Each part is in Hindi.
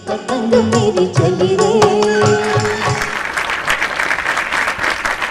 पतंग मेरी चली रे।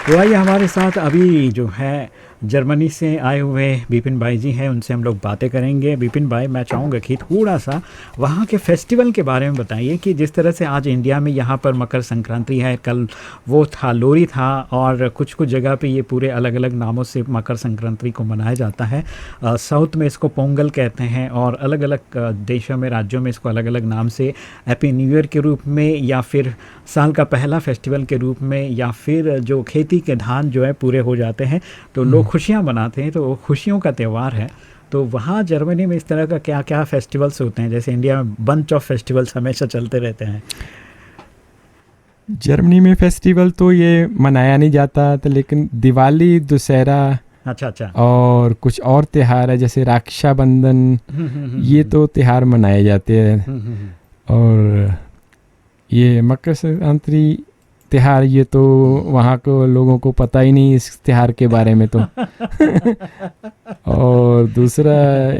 तो आइए हमारे साथ अभी जो है जर्मनी से आए हुए विपिन भाई जी हैं, उनसे हम लोग बातें करेंगे। विपिन भाई, मैं चाहूँगा कि थोड़ा सा वहाँ के फेस्टिवल के बारे में बताइए कि जिस तरह से आज इंडिया में यहाँ पर मकर संक्रांति है, कल वो था लोहड़ी था, और कुछ कुछ जगह पे ये पूरे अलग अलग नामों से मकर संक्रांति को मनाया जाता है। साउथ में इसको पोंगल कहते हैं और अलग अलग देशों में, राज्यों में इसको अलग अलग नाम से हैप्पी न्यू ईयर के रूप में, या फिर साल का पहला फेस्टिवल के रूप में, या फिर जो खेती के धान जो है पूरे हो जाते हैं तो लोग खुशियाँ मनाते हैं, तो वो खुशियों का त्यौहार है। तो वहाँ जर्मनी में इस तरह का क्या क्या फेस्टिवल्स होते हैं? जैसे इंडिया में बंच ऑफ फेस्टिवल्स हमेशा चलते रहते हैं। जर्मनी में फेस्टिवल तो ये मनाया नहीं जाता था, लेकिन दिवाली, दशहरा, अच्छा और कुछ और त्योहार है जैसे रक्षाबंधन, ये तो त्योहार मनाए जाते हैं। और ये मकर संक्रांति त्योहार, ये तो वहाँ को लोगों को पता ही नहीं इस त्योहार के बारे में तो और दूसरा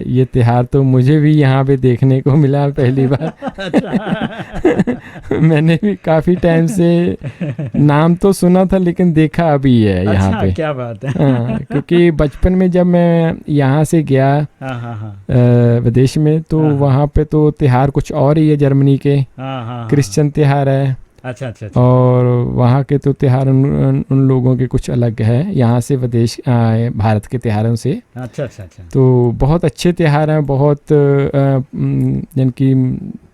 ये त्योहार तो मुझे भी यहाँ पे देखने को मिला पहली बार। मैंने भी काफ़ी टाइम से नाम तो सुना था लेकिन देखा अभी है यहाँ पे। क्या बात है। हाँ, क्योंकि बचपन में जब मैं यहाँ से गया विदेश में, तो वहाँ पे तो त्योहार कुछ और ही है। जर्मनी के क्रिश्चियन त्योहार है। अच्छा। और वहाँ के तो त्योहार उन लोगों के कुछ अलग है यहाँ से विदेश भारत के त्योहारों से। अच्छा। तो बहुत अच्छे त्योहार हैं, बहुत जिनकी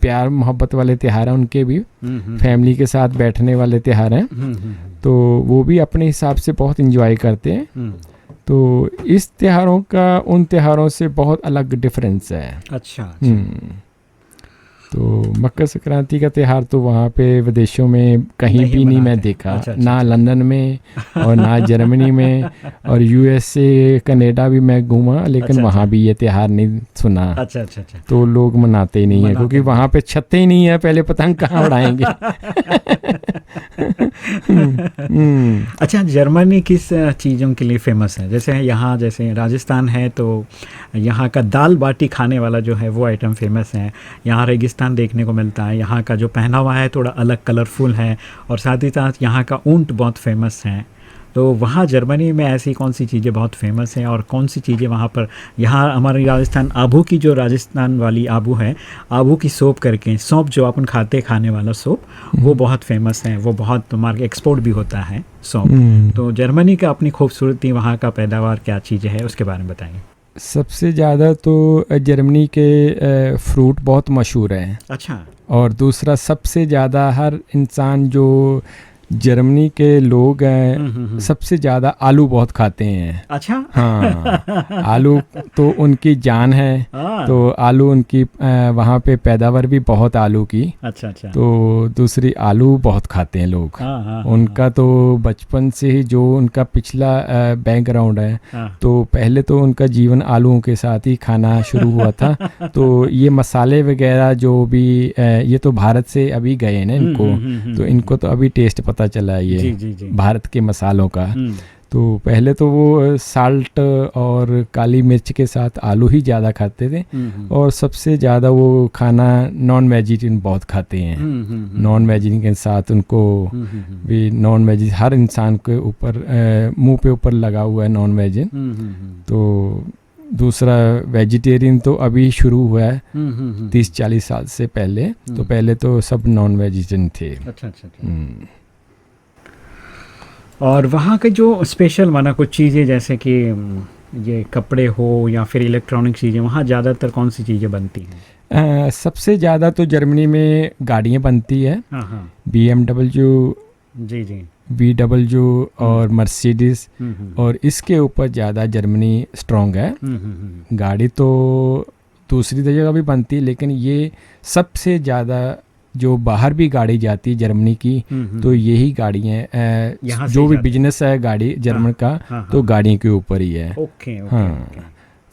प्यार मोहब्बत वाले त्योहार हैं, उनके भी फैमिली के साथ बैठने वाले त्योहार हैं, तो वो भी अपने हिसाब से बहुत एंजॉय करते हैं। तो इस त्योहारों का उन त्योहारों से बहुत अलग डिफरेंस है। अच्छा। तो मकर संक्रांति का त्यौहार तो वहाँ पे विदेशों में कहीं भी नहीं मैं देखा। ना लंदन में और ना जर्मनी में, और यूएसए कनाडा भी मैं घूमा, लेकिन वहाँ भी ये त्यौहार नहीं सुना। अच्छा। तो लोग मनाते ही नहीं है, क्योंकि वहाँ पे छतें ही नहीं है, पहले पतंग कहाँ उड़ाएंगे। अच्छा, जर्मनी किस चीज़ों के लिए फेमस है? जैसे यहाँ, जैसे राजस्थान है तो यहाँ का दाल बाटी खाने वाला जो है वो आइटम फेमस है। यहाँ रेगिस्तान देखने को मिलता है, यहाँ का जो पहनावा है थोड़ा अलग कलरफुल है, और साथ ही साथ यहाँ का ऊंट बहुत फेमस है। तो वहाँ जर्मनी में ऐसी कौन सी चीज़ें बहुत फेमस हैं और कौन सी चीज़ें वहाँ पर? यहाँ हमारे राजस्थान आबू की, जो राजस्थान वाली आबू है, आबू की सोप करके, सौंप जो अपन खाने वाला सोप, वो बहुत फेमस है, वो बहुत मार्केट एक्सपोर्ट भी होता है सौंप। तो जर्मनी का अपनी खूबसूरती, वहाँ का पैदावार क्या चीज़ है, उसके बारे में बताइए। सबसे ज़्यादा तो जर्मनी के फ्रूट बहुत मशहूर हैं। अच्छा। और दूसरा सबसे ज़्यादा हर इंसान जो जर्मनी के लोग हैं सबसे ज़्यादा आलू बहुत खाते हैं। अच्छा। हाँ, आलू तो उनकी जान है। तो आलू उनकी वहाँ पे पैदावार भी बहुत आलू की। अच्छा। तो दूसरी आलू बहुत खाते हैं लोग। उनका तो बचपन से ही जो उनका पिछला बैकग्राउंड है, तो पहले तो उनका जीवन आलूओं के साथ ही खाना शुरू हुआ था। तो ये मसाले वगैरह जो भी ये तो भारत से अभी गए हैं ना इनको, तो इनको तो अभी टेस्ट पता चला है ये जी। भारत के मसालों का। तो पहले तो वो साल्ट और काली मिर्च के साथ आलू ही ज़्यादा खाते थे, और सबसे ज़्यादा वो खाना नॉन वेजिटेरियन बहुत खाते हैं। नॉन वेजिटेरियन के साथ उनको भी नॉन वेज हर इंसान के ऊपर मुंह पे ऊपर लगा हुआ है नॉन वेजिटेरियन। तो दूसरा वेजिटेरियन तो अभी शुरू हुआ है 30-40 साल से पहले। तो पहले तो सब नॉन वेजिटेरियन थे। अच्छा। और वहाँ के जो स्पेशल माना कुछ चीज़ें, जैसे कि ये कपड़े हो या फिर इलेक्ट्रॉनिक चीज़ें, वहाँ ज़्यादातर कौन सी चीज़ें बनती हैं? सबसे ज़्यादा तो जर्मनी में गाड़ियाँ बनती है। BMW जी VW और मर्सिडीज, और इसके ऊपर ज़्यादा जर्मनी स्ट्रॉन्ग है। गाड़ी तो दूसरी जगह भी बनती है, लेकिन ये सबसे ज़्यादा जो बाहर भी गाड़ी जाती है जर्मनी की, तो यही गाड़ियाँ जो भी बिजनेस है गाड़ी जर्मन का, तो गाड़ियों के ऊपर ही है। हाँ।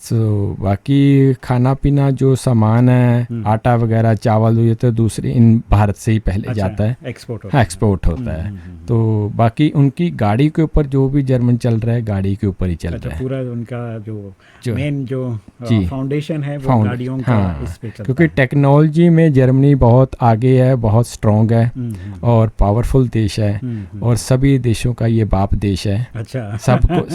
बाकी खाना पीना जो सामान है, आटा वगैरह, चावल, ये तो दूसरे इन भारत से ही पहले जाता है, एक्सपोर्ट होता है। तो बाकी उनकी गाड़ी के ऊपर जो भी जर्मन चल रहा है, गाड़ी के ऊपर ही चल रहा है। पूरा उनका जो मेन जो फाउंडेशन है वो गाड़ियों का इस पे चलता है। क्योंकि टेक्नोलॉजी में जर्मनी बहुत आगे है, बहुत स्ट्रॉन्ग है और पावरफुल देश है, और सभी देशों का ये बाप देश है। अच्छा।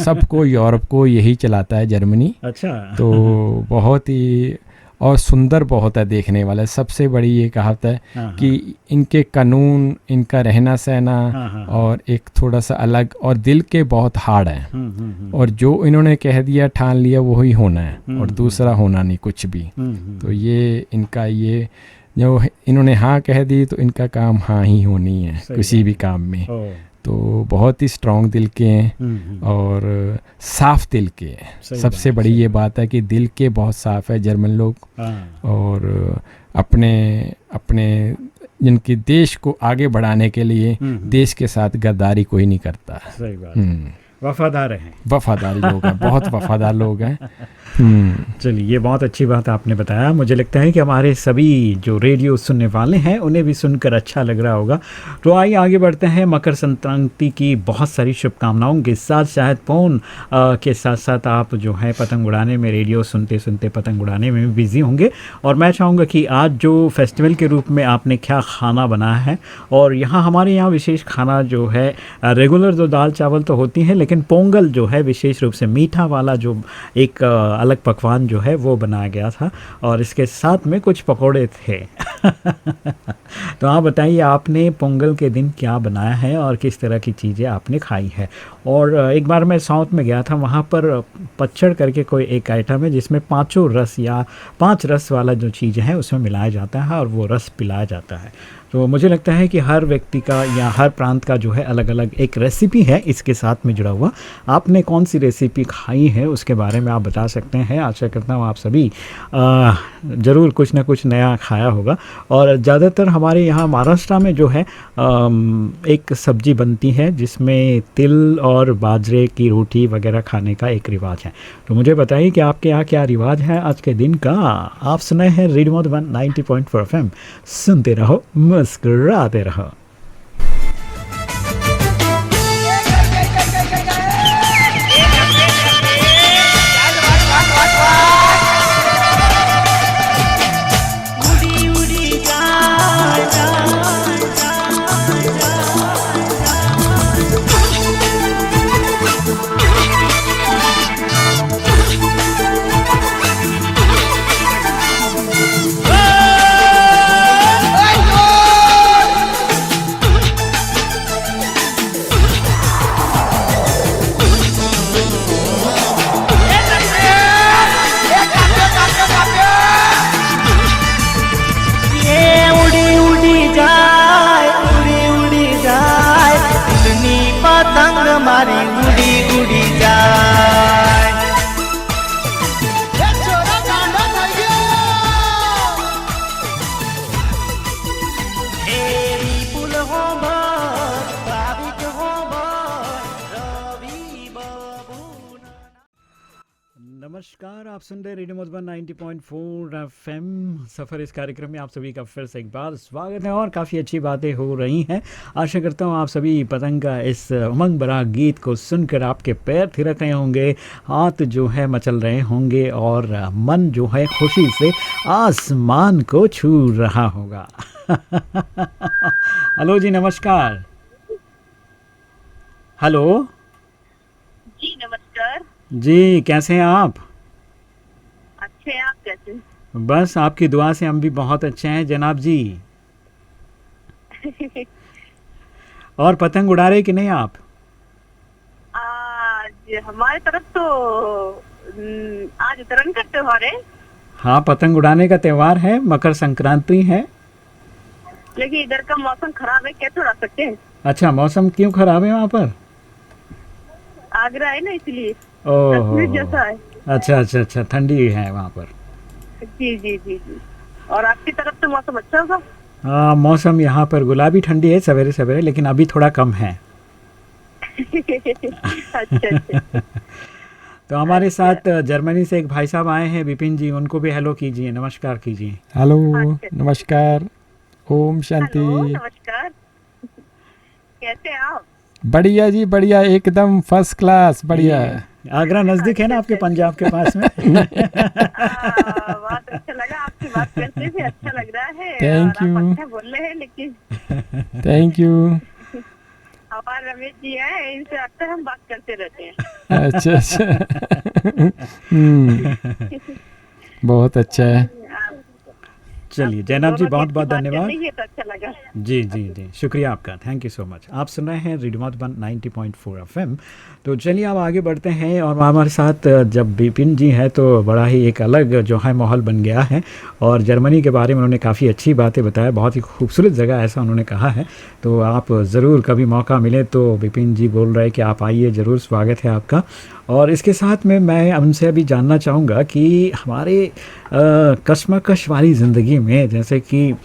सबको यूरोप को यही चलाता है जर्मनी। अच्छा। तो बहुत ही और सुंदर बहुत है देखने वाला। सबसे बड़ी ये कहावत है कि इनके कानून, इनका रहना सहना और एक थोड़ा सा अलग, और दिल के बहुत हार्ड है, और जो इन्होंने कह दिया, ठान लिया, वही होना है, और दूसरा होना नहीं कुछ भी। तो ये इनका, ये जो इन्होंने हाँ कह दी तो इनका काम हाँ ही होनी है किसी भी काम में। तो बहुत ही स्ट्रॉन्ग दिल के हैं और साफ दिल के हैं। सबसे बड़ी ये बात है कि दिल के बहुत साफ है जर्मन लोग, और अपने जिनकी देश को आगे बढ़ाने के लिए देश के साथ गद्दारी कोई नहीं करता। सही बात। वफादार हैं, वफादार लोग हैं, बहुत वफादार लोग हैं। चलिए, ये बहुत अच्छी बात आपने बताया। मुझे लगता है कि हमारे सभी जो रेडियो सुनने वाले हैं उन्हें भी सुनकर अच्छा लग रहा होगा। तो आइए आगे बढ़ते हैं। मकर संक्रांति की बहुत सारी शुभकामनाओं के साथ, शायद फोन के साथ साथ आप जो है पतंग उड़ाने में, रेडियो सुनते सुनते पतंग उड़ाने में भी बिज़ी होंगे। और मैं चाहूँगा कि आज जो फेस्टिवल के रूप में आपने क्या खाना बनाया है, और यहाँ हमारे यहाँ विशेष खाना जो है, रेगुलर जो दाल चावल तो होती है, लेकिन पोंगल जो है विशेष रूप से मीठा वाला जो एक अलग पकवान जो है वो बनाया गया था, और इसके साथ में कुछ पकोड़े थे। तो आप बताइए, आपने पोंगल के दिन क्या बनाया है और किस तरह की चीज़ें आपने खाई है। और एक बार मैं साउथ में गया था, वहाँ पर पचड़ करके कोई एक आइटम है जिसमें 5 रस या 5 रस वाला जो चीज़ है उसमें मिलाया जाता है और वो रस पिलाया जाता है। तो मुझे लगता है कि हर व्यक्ति का या हर प्रांत का जो है अलग अलग एक रेसिपी है इसके साथ में जुड़ा हुआ। आपने कौन सी रेसिपी खाई है उसके बारे में आप बता सकते हैं। आशा करता हूँ आप सभी ज़रूर कुछ ना कुछ नया खाया होगा। और ज़्यादातर हमारे यहाँ महाराष्ट्र में जो है एक सब्जी बनती है जिसमें तिल और बाजरे की रोटी वगैरह खाने का एक रिवाज है। तो मुझे बताइए कि आपके यहाँ क्या रिवाज है आज के दिन का। आप सुने हैं रेडियो मधुबन 90.4 FM, सुनते रहो, मुस्कुराते रहो। नमस्कार, आप सुन रहे रेडियो मधुबन 90.4 FM। सफ़र इस कार्यक्रम में आप सभी का फिर से एक बार स्वागत है और काफ़ी अच्छी बातें हो रही हैं। आशा करता हूँ आप सभी पतंग का इस उमंग भरा गीत को सुनकर आपके पैर थिरक रहे होंगे, हाथ जो है मचल रहे होंगे और मन जो है खुशी से आसमान को छू रहा होगा। हेलो जी, नमस्कार। हेलो जी, नमस्कार जी, कैसे हैं आप? अच्छे हैं, आप कैसे? बस आपकी दुआ से हम भी बहुत अच्छे हैं जनाब जी। और पतंग उड़ा रहे कि नहीं आप? आज हमारे तरफ तो आज उत्तरायण का त्योहार है। हाँ, पतंग उड़ाने का त्योहार है, मकर संक्रांति है। लेकिन इधर का मौसम खराब है, कैसे उड़ा सकते हैं? अच्छा, मौसम क्यों खराब है वहाँ पर? आगरा है ना, इसलिए ओह जैसा है। अच्छा अच्छा अच्छा, ठंडी है वहाँ पर। जी जी जी जी। और आपकी तरफ तो मौसम अच्छा होगा? हाँ, मौसम यहाँ पर गुलाबी ठंडी है सवेरे सवेरे, लेकिन अभी थोड़ा कम है। अच्छा अच्छा। तो हमारे साथ जर्मनी से एक भाई साहब आए हैं, विपिन जी, उनको भी हेलो कीजिए, नमस्कार कीजिए। हेलो, नमस्कार, ओम शांति। नमस्कार, कैसे हैं आप? बढ़िया जी, बढ़िया, एकदम फर्स्ट क्लास, बढ़िया। आगरा नजदीक है ना आपके, पंजाब के पास में। बहुत अच्छा लगा, आपकी बात करते भी अच्छा लग रहा है। Thank you. अच्छा बोल रहे हैं, लेकिन थैंक यू। हमारे रमेश जी हैं, इनसे अक्सर हम बात करते रहते हैं। अच्छा अच्छा। बहुत अच्छा है। चलिए जैनब जी, बहुत बहुत धन्यवाद। तो अच्छा लगा। जी जी जी, शुक्रिया आपका, थैंक यू सो मच। आप सुन रहे हैं रेडियो मधुबन 90.4 FM। तो चलिए अब आगे बढ़ते हैं, और हमारे साथ जब विपिन जी हैं तो बड़ा ही एक अलग जो है माहौल बन गया है, और जर्मनी के बारे में उन्होंने काफ़ी अच्छी बातें बताया, बहुत ही खूबसूरत जगह ऐसा उन्होंने कहा है। तो आप ज़रूर कभी मौका मिले तो, विपिन जी बोल रहे हैं कि आप आइए, ज़रूर स्वागत है आपका। और इसके साथ में मैं उनसे अभी जानना चाहूँगा कि हमारे कश्मकश वाली ज़िंदगी में, जैसे कि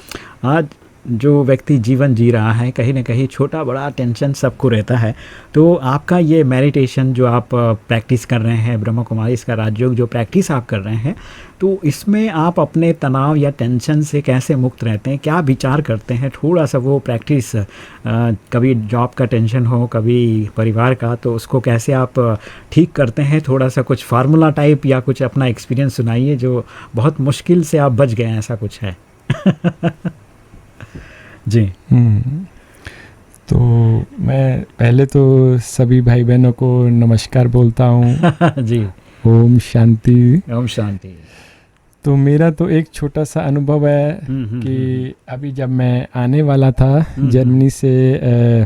आज जो व्यक्ति जीवन जी रहा है, कहीं ना कहीं छोटा बड़ा टेंशन सबको रहता है, तो आपका ये मेडिटेशन जो आप प्रैक्टिस कर रहे हैं, ब्रह्म कुमारी इसका राजयोग जो प्रैक्टिस आप कर रहे हैं, तो इसमें आप अपने तनाव या टेंशन से कैसे मुक्त रहते हैं, क्या विचार करते हैं? थोड़ा सा वो प्रैक्टिस, कभी जॉब का टेंशन हो, कभी परिवार का, तो उसको कैसे आप ठीक करते हैं? थोड़ा सा कुछ फार्मूला टाइप या कुछ अपना एक्सपीरियंस सुनाइए, जो बहुत मुश्किल से आप बच गए हैं, ऐसा कुछ है। जी। तो मैं पहले तो सभी भाई बहनों को नमस्कार बोलता हूँ। जी। ओम शांति। ओम शांति। तो मेरा तो एक छोटा सा अनुभव है कि अभी जब मैं आने वाला था जर्मनी से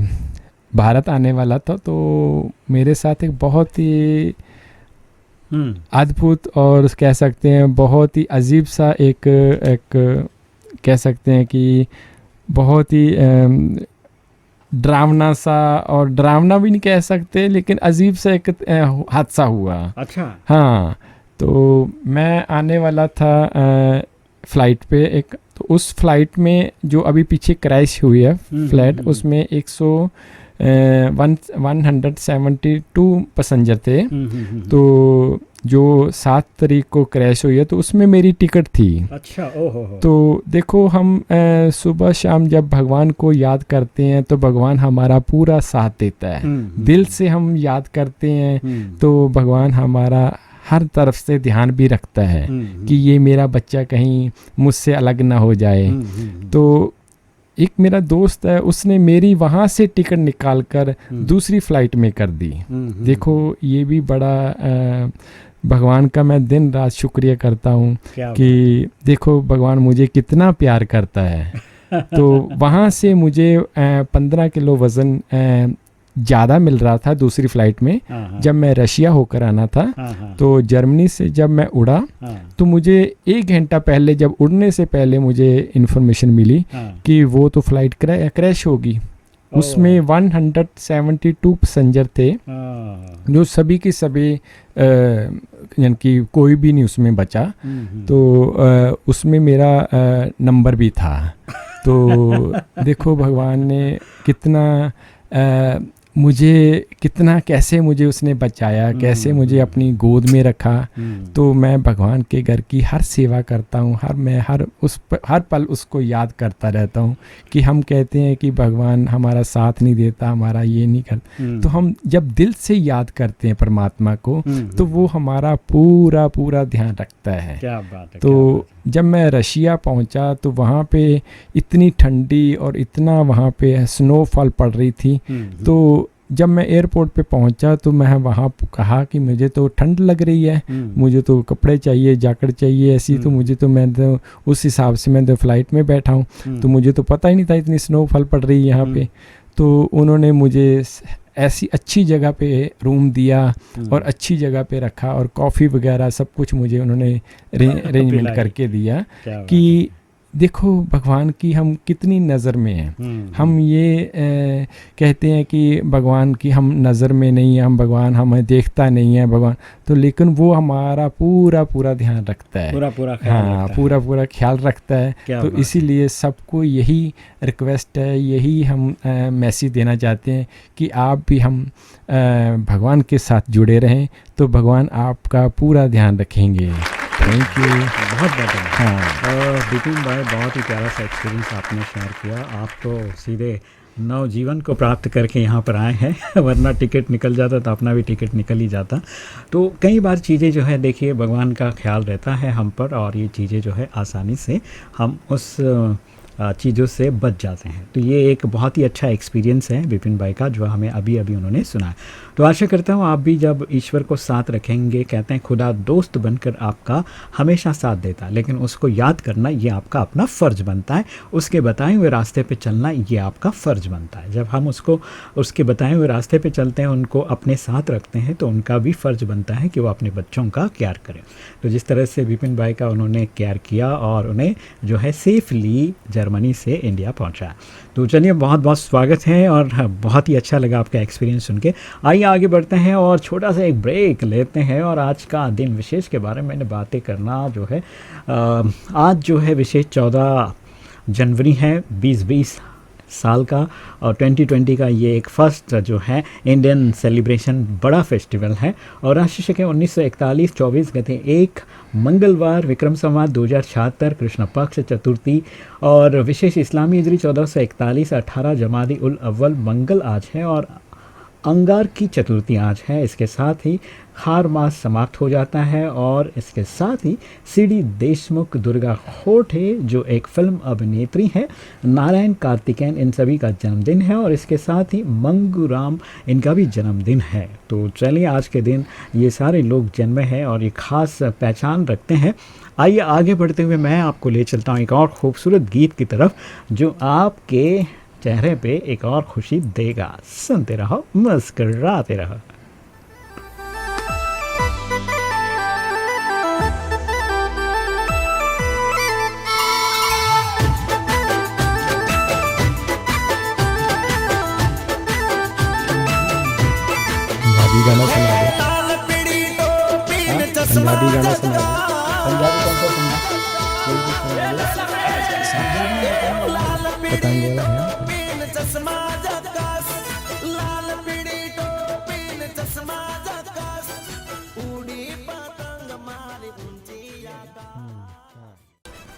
भारत आने वाला था, तो मेरे साथ एक बहुत ही अद्भुत और कह सकते हैं बहुत ही अजीब सा एक कह सकते हैं कि बहुत ही डरावना सा, और डरावना भी नहीं कह सकते, लेकिन अजीब सा एक हादसा हुआ। अच्छा। हाँ, तो मैं आने वाला था फ्लाइट पे एक, तो उस फ्लाइट में जो अभी पीछे क्रैश हुई है फ्लाइट, उसमें 172 पैसेंजर थे। तो जो 7 तारीख को क्रैश हुई है, तो उसमें मेरी टिकट थी। अच्छा। ओहो। तो देखो, हम सुबह शाम जब भगवान को याद करते हैं तो भगवान हमारा पूरा साथ देता है। दिल से हम याद करते हैं तो भगवान हमारा हर तरफ से ध्यान भी रखता है कि ये मेरा बच्चा कहीं मुझसे अलग ना हो जाए। तो एक मेरा दोस्त है, उसने मेरी वहाँ से टिकट निकाल कर दूसरी फ्लाइट में कर दी। देखो, ये भी बड़ा भगवान का मैं दिन रात शुक्रिया करता हूँ कि देखो भगवान मुझे कितना प्यार करता है। तो वहाँ से मुझे 15 किलो वज़न ज़्यादा मिल रहा था दूसरी फ़्लाइट में। जब मैं रशिया होकर आना था, तो जर्मनी से जब मैं उड़ा, तो मुझे 1 घंटा पहले, जब उड़ने से पहले मुझे इन्फॉर्मेशन मिली कि वो तो फ़्लाइट क्रैश होगी। उसमें 172 पैसेंजर थे, जो सभी के सभी यानी कि कोई भी नहीं उसमें बचा। तो उसमें मेरा नंबर भी था। तो देखो भगवान ने कितना मुझे कितना, कैसे मुझे उसने बचाया, कैसे मुझे अपनी गोद में रखा। तो मैं भगवान के घर की हर सेवा करता हूँ, मैं हर पल उसको याद करता रहता हूँ कि हम कहते हैं कि भगवान हमारा साथ नहीं देता, हमारा ये नहीं करता। तो हम जब दिल से याद करते हैं परमात्मा को, तो वो हमारा पूरा पूरा ध्यान रखता है। क्या बात है। तो जब मैं रशिया पहुंचा, तो वहाँ पे इतनी ठंडी और इतना वहाँ पे स्नोफॉल पड़ रही थी। तो जब मैं एयरपोर्ट पे पहुंचा, तो मैं वहाँ कहा कि मुझे तो ठंड लग रही है, मुझे तो कपड़े चाहिए, जैकेट चाहिए, ऐसी। तो मुझे तो, मैं तो उस हिसाब से मैं तो फ़्लाइट में बैठा हूँ, तो मुझे तो पता ही नहीं था इतनी स्नोफॉल पड़ रही है यहाँ पे। तो उन्होंने मुझे ऐसी अच्छी जगह पे रूम दिया और अच्छी जगह पे रखा, और कॉफ़ी वगैरह सब कुछ मुझे उन्होंने अरेंजमेंट करके दिया कि देखो भगवान की हम कितनी नज़र में हैं। हम ये कहते हैं कि भगवान की हम नज़र में नहीं है, हम भगवान हमें देखता नहीं है भगवान, तो लेकिन वो हमारा पूरा ध्यान रखता है, पूरा ख्याल रखता है। तो इसीलिए सबको यही रिक्वेस्ट है, यही हम मैसेज देना चाहते हैं कि आप भी हम भगवान के साथ जुड़े रहें, तो भगवान आपका पूरा ध्यान रखेंगे। Thank you. बहुत हाँ, विपिन भाई बहुत ही प्यारा सा एक्सपीरियंस आपने शेयर किया। आप तो सीधे नवजीवन को प्राप्त करके यहाँ पर आए हैं, वरना टिकट निकल जाता तो अपना भी टिकट निकल ही जाता। तो कई बार चीज़ें जो है देखिए भगवान का ख्याल रहता है हम पर, और ये चीज़ें जो है आसानी से हम उस चीज़ों से बच जाते हैं। तो ये एक बहुत ही अच्छा एक्सपीरियंस है विपिन भाई का, जो हमें अभी उन्होंने सुना। तो आशा करता हूँ आप भी जब ईश्वर को साथ रखेंगे, कहते हैं खुदा दोस्त बनकर आपका हमेशा साथ देता, लेकिन उसको याद करना ये आपका अपना फ़र्ज़ बनता है। उसके बताए हुए रास्ते पे चलना ये आपका फ़र्ज़ बनता है। जब हम उसके बताए हुए रास्ते पे चलते हैं, उनको अपने साथ रखते हैं, तो उनका भी फ़र्ज़ बनता है कि वो अपने बच्चों का केयर करें। तो जिस तरह से विपिन भाई का उन्होंने केयर किया और उन्हें जो है सेफली जर्मनी से इंडिया पहुंचा। तो चलिए बहुत बहुत स्वागत है और बहुत ही अच्छा लगा आपका एक्सपीरियंस सुन के। आइए आगे बढ़ते हैं और छोटा सा एक ब्रेक लेते हैं। और आज का दिन विशेष के बारे में बातें करना जो है, आज जो है विशेष 14 जनवरी है 2020 साल का, और 2020 का ये एक फर्स्ट जो है इंडियन सेलिब्रेशन बड़ा फेस्टिवल है। और राशि के 1941 24 गते 1 मंगलवार, विक्रम संवत 2076 कृष्ण पक्ष चतुर्थी, और विशेष इस्लामी हिजरी 1441 18 जमादी उल अव्वल मंगल आज है, और अंगार की चतुर्थी आज है। इसके साथ ही खार मास समाप्त हो जाता है, और इसके साथ ही सीडी देशमुख, दुर्गा खोटे जो एक फिल्म अभिनेत्री है, नारायण कार्तिकेयन, इन सभी का जन्मदिन है। और इसके साथ ही मंगूराम, इनका भी जन्मदिन है। तो चलिए आज के दिन ये सारे लोग जन्मे हैं और ये ख़ास पहचान रखते हैं। आइए आगे बढ़ते हुए मैं आपको ले चलता हूँ एक और खूबसूरत गीत की तरफ, जो आपके चेहरे पे एक और खुशी देगा। सुनते रहो, मुस्कुराते रहो। पंजाबी गाना सुना दो, पंजाबी गाना सुना दो। पंजाबी कौन सा सुना? पतंग वाला है।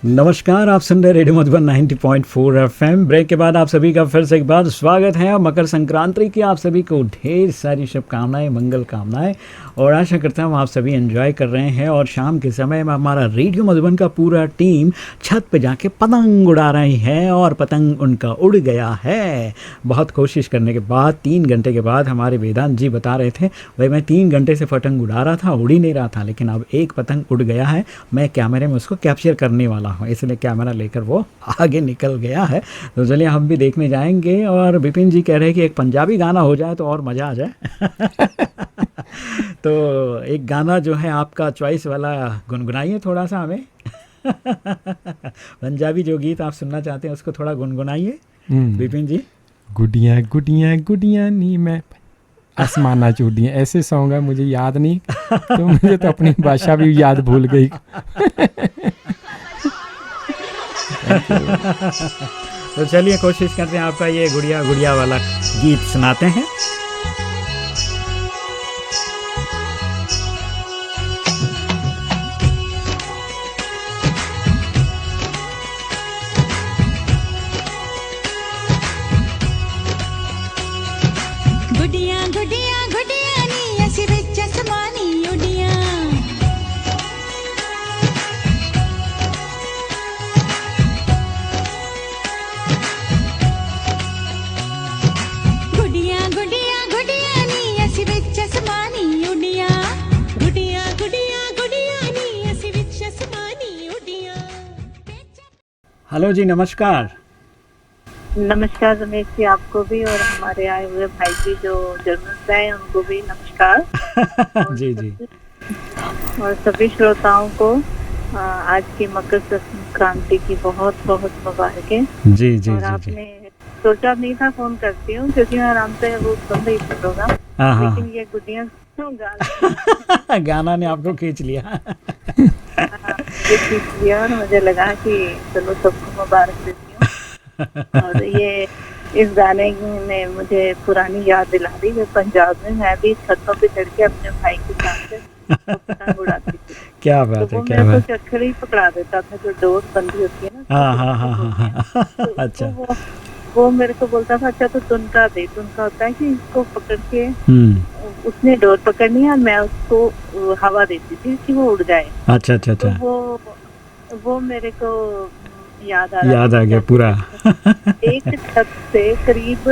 नमस्कार, आप सुन रहे रेडियो मधुबन 90.4 FM। ब्रेक के बाद आप सभी का फिर से एक बार स्वागत है। और मकर संक्रांति की आप सभी को ढेर सारी शुभकामनाएं, मंगल कामनाएं, और आशा करता हूँ आप सभी एंजॉय कर रहे हैं। और शाम के समय में हमारा रेडियो मधुबन का पूरा टीम छत पे जाके पतंग उड़ा रही है, और पतंग उनका उड़ गया है। बहुत कोशिश करने के बाद 3 घंटे के बाद हमारे वेदांत जी बता रहे थे, भाई मैं 3 घंटे से पतंग उड़ा रहा था, उड़ ही नहीं रहा था, लेकिन अब एक पतंग उड़ गया है। मैं कैमरे में उसको कैप्चर करने वाला हूँ, इसलिए कैमरा लेकर वो आगे निकल गया है। तो चलिए हम भी देखने जाएंगे। और विपिन जी कह रहे हैं कि एक पंजाबी गाना हो जाए तो और मज़ा आ जाए। तो एक गाना जो है आपका चॉइस वाला गुनगुनाइए थोड़ा सा हमें। पंजाबी जो गीत आप सुनना चाहते हैं उसको थोड़ा गुनगुनाइए विपिन जी। गुडियाँ गुडियाँ गुडियाँ नी मैं आसमाना चूड़ियाँ, ऐसे सॉन्ग है, मुझे याद नहीं, तो मुझे तो अपनी भाषा भी याद भूल गई। तो चलिए कोशिश करते हैं आपका ये गुड़िया गुड़िया वाला गीत सुनाते हैं। गुडिया गुडिया गुडिया नी ऐसी बिच आसमानी उड़िया, गुडिया गुडिया गुडिया नी ऐसी बिच आसमानी उड़िया, गुडिया गुडिया गुडिया नी ऐसी बिच आसमानी उड़िया। हेलो जी, नमस्कार। नमस्कार रमेश जी, आपको भी, और हमारे आए हुए भाई जी जो जर्मन से आए उनको भी नमस्कार। जी जी। और सभी श्रोताओं को आज की मकर संक्रांति की बहुत बहुत मुबारकें। जी जी और जी जी। आपने सोचा नहीं था फोन करती हूँ, क्योंकि मैं आराम से वो सुन रही थी प्रोग्राम, हाँ हाँ लेकिन ये गुड्डियाँ गा गाना ने आपको खींच लिया। ये खींच लिया और मुझे लगा कि चलो सबको मुबारक देती हूँ। और ये इस गाने ने मुझे पुरानी याद दिला दी, जब पंजाब में मैं भी छतों पे चढ़ के अपने भाई के साथ पतंग उड़ाती थी। क्या तो बात है, वो क्या मेरे को बात। चक्कर ही पकड़ा देता था, जो डोर बंदी होती है ना। हाँ हाँ हाँ हाँ हाँ। तो अच्छा। वो मेरे को बोलता था, अच्छा तो तुनका दे। तुनका होता है कि इसको पकड़ के उसने डोर पकड़नी है और मैं उसको हवा देती थी कि वो उड़ जाए। अच्छा अच्छा तो अच्छा। वो मेरे को याद आ गया पूरा। एक छत से करीब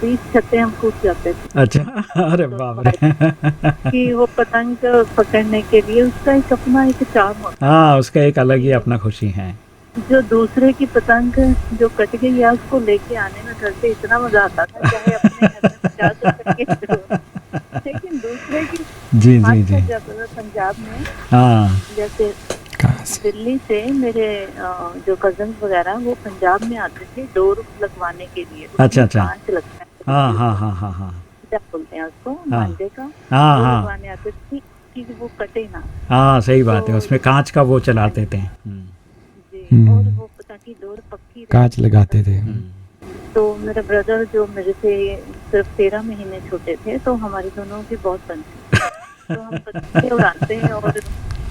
20 छतें हम कूद जाते थे। अच्छा, अरे बाप रे। कि वो पतंग पकड़ने के लिए उसका एक अपना एक चार्म होता हाँ, उसका एक अलग ही अपना खुशी है। है। जो दूसरे की पतंग जो कट गई है उसको लेके आने में घर से इतना मजा आता था, चाहे अपने घर में 50 रुपए के दो, लेकिन दूसरे की। जी जी जी। जब पंजाब में हाँ जैसे दिल्ली से मेरे जो कजन वगैरह वो पंजाब में आते थे डोर लगवाने के लिए। अच्छा अच्छा। कांच लगता है। हाँ हाँ हाँ हाँ हाँ। क्या बोलते हैं उसको, हाँ। मांझे का। हाँ वो हाँ लगवाने आते थे कि वो कटे ना। हाँ, सही बात है, तो उसमें कांच का वो चलाते थे। जी, और वो ताकि डोर पक्की रहे। कांच लगाते थे। तो मेरे ब्रदर जो मेरे से सिर्फ 13 महीने छोटे थे, तो हमारी दोनों की बहुत बनती। तो हम पतंगे उड़ाते हैं और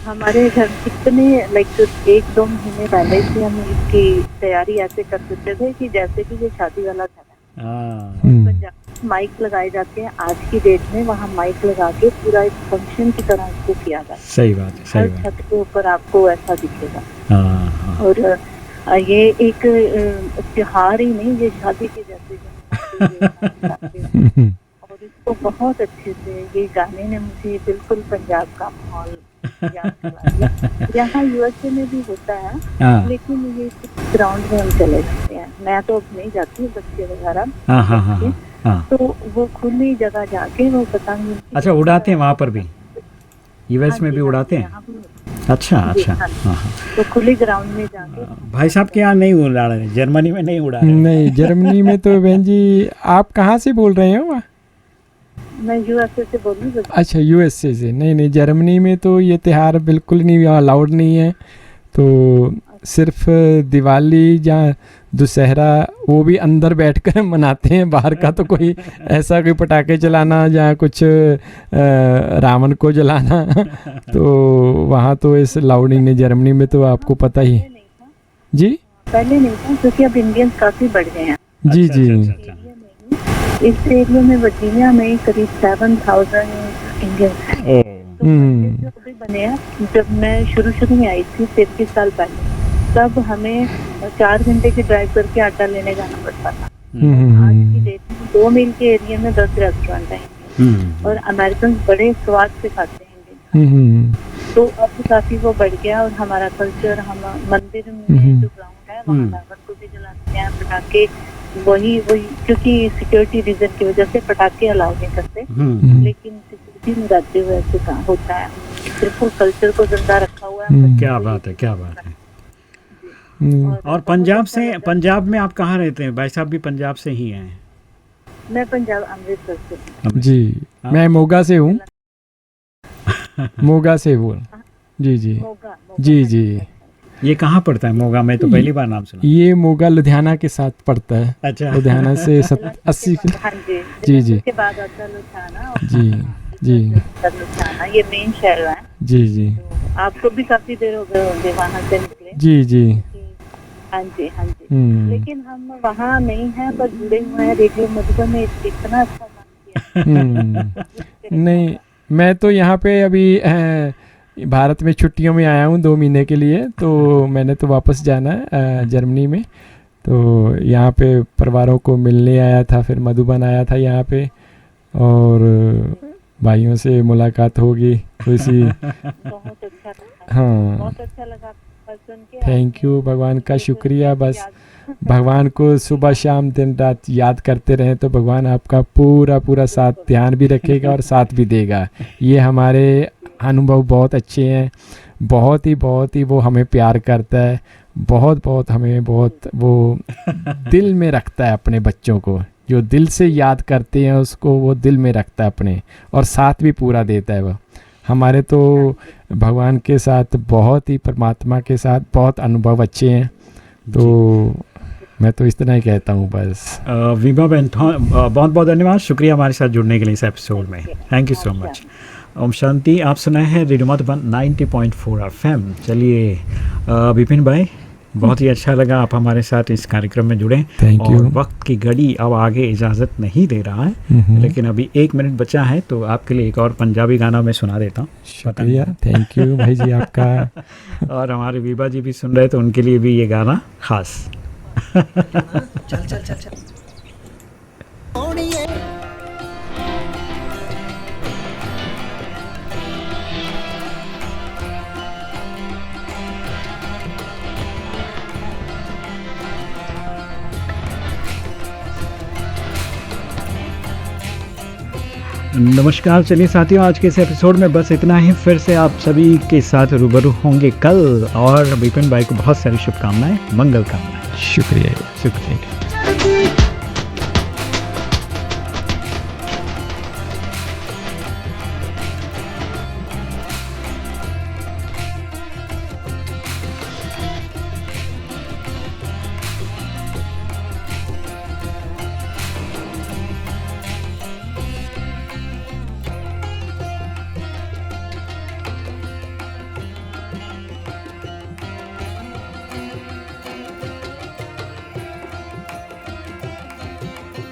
हमारे घर कितने लाइक 1-2 महीने पहले से हम इसकी तैयारी ऐसे कर देते थे कि जैसे कि ये शादी वाला घर है। पंजाब माइक लगाए जाते हैं, आज की डेट में वहाँ माइक लगा के पूरा एक फंक्शन की तरह इसको किया जाता है। सही बात है, सही हर बात। छत के ऊपर आपको ऐसा दिखेगा। हाँ हाँ। और ये एक त्योहार ही नहीं, ये शादी के जैसे और इसको बहुत अच्छे से ये गाने ने मुझे बिल्कुल पंजाब का माहौल याद दिला दिया। यहाँ यूएसए में भी होता है, हाँ लेकिन ये ग्राउंड में हम चले जाते हैं। मैं तो अब नहीं जाती हूँ, बच्चे वगैरह। हाँ हाँ हाँ हाँ। तो वो खुली जगह जाके वो पतंग। अच्छा, उड़ाते हैं वहाँ पर भी, यूएस में भी उड़ाते हैं। अच्छा अच्छा। हाँ हाँ। तो खुली ग्राउंड में जाके। भाई साहब के यहाँ नहीं उड़ा रहे, जर्मनी में नहीं उड़ा रहे? नहीं, जर्मनी में तो बहन जी आप कहाँ से बोल रहे हो? मैं यूएसए से बोल रही हूँ। अच्छा, यूएसए से। नहीं, जर्मनी में तो ये त्यौहार बिल्कुल नहीं अलाउड नहीं है। तो सिर्फ दिवाली या दुशहरा वो भी अंदर बैठकर मनाते हैं, बाहर का तो कोई ऐसा कोई पटाखे चलाना या कुछ रावण को जलाना तो वहाँ तो इस लाउडिंग नहीं। जर्मनी में तो आपको पता ही जी। पहले नहीं था, क्योंकि अब इंडियंस काफी बढ़ गए हैं। जी जी। इस एरिया में वर्जीनिया में करीब 7,000 इंडियंस हैं। तो जो अभी बने हैं, जब मैं शुरू में आई थी 33 साल पहले, तब हमें 4 घंटे की ड्राइव करके आटा लेने जाना पड़ता था। आज की डेट में 2 मील के एरिया में 10 रेस्टोरेंट हैं और अमेरिकन बड़े स्वाद से खाते हैं। तो अब काफी वो बढ़ गया और हमारा कल्चर, हम मंदिर में जो ग्राउंड है वहाँ रावण को भी जलाते हैं, पटाखे वही क्योंकि सिक्योरिटी रीजन की वजह से पटाखे अलाउ नहीं करते, लेकिन सिक्योरिटी में रहते हुए ऐसे काम होता है। बिल्कुल कल्चर को जिंदा रखा हुआ है। क्या बात है, क्या बात है। और पंजाब में आप कहाँ रहते हैं? भाई साहब भी पंजाब से ही हैं? मैं पंजाब अमृतसर से। जी, मैं मोगा से हूँ। मोगा से बोल। जी जी जी जी। ये कहाँ पड़ता है मोगा? मैं तो पहली बार नाम सुना। ये मोगा लुधियाना के साथ पड़ता है। अच्छा। लुधियाना से 80 जी जी के बाद आता है लुधियाना। जी जी। लुधियाना ये मेन शहर है। जी जी। तो आपको भी काफी देर हो गए होंगे वहाँ से निकले। जी जी। हाँ जी हाँ जी। लेकिन हम वहाँ नहीं हैं, पर जुड़े हुए हैं रेडियो मधुबन में। इतना अच्छा काम किया। नहीं, मैं तो यहाँ पे अभी भारत में छुट्टियों में आया हूँ 2 महीने के लिए। तो मैंने तो वापस जाना है जर्मनी में। तो यहाँ पे परिवारों को मिलने आया था, फिर मधुबन आया था यहाँ पे और भाइयों से मुलाकात होगी खुशी। बहुत अच्छा लगा। हाँ, बहुत अच्छा लगा। थैंक यू, भगवान का शुक्रिया। बस भगवान को सुबह शाम दिन रात याद करते रहें तो भगवान आपका पूरा साथ ध्यान भी रखेगा और साथ भी देगा। ये हमारे अनुभव बहुत अच्छे हैं बहुत ही वो हमें प्यार करता है, बहुत हमें बहुत वो दिल में रखता है अपने बच्चों को, जो दिल से याद करते हैं उसको वो दिल में रखता है अपने, और साथ भी पूरा देता है। वह हमारे तो भगवान के साथ बहुत ही, परमात्मा के साथ बहुत अनुभव अच्छे हैं, तो मैं तो इस तरह ही कहता हूँ बस। विभा बहन बहुत बहुत धन्यवाद, शुक्रिया हमारे साथ जुड़ने के लिए इस एपिसोड में, thank you so much. Om Shanti, आप सुनाए हैं रेडियो मधुबन 90.4 FM। चलिए विपिन भाई, बहुत ही अच्छा लगा आप हमारे साथ इस कार्यक्रम में जुड़े। Thank you. वक्त की घड़ी अब आगे इजाज़त नहीं दे रहा है, लेकिन अभी 1 मिनट बचा है, तो आपके लिए एक और पंजाबी गाना मैं सुना देता हूँ। शुक्रिया, थैंक यू भाई जी आपका। और हमारे विभा जी भी सुन रहे, तो उनके लिए भी ये गाना खास। चल चल चल चल नमस्कार। चलिए साथियों, आज के इस एपिसोड में बस इतना ही। फिर से आप सभी के साथ रूबरू होंगे कल, और विपिन भाई को बहुत सारी शुभकामनाएं, मंगल कामनाएं। शुक्रिया। शुक्रिया।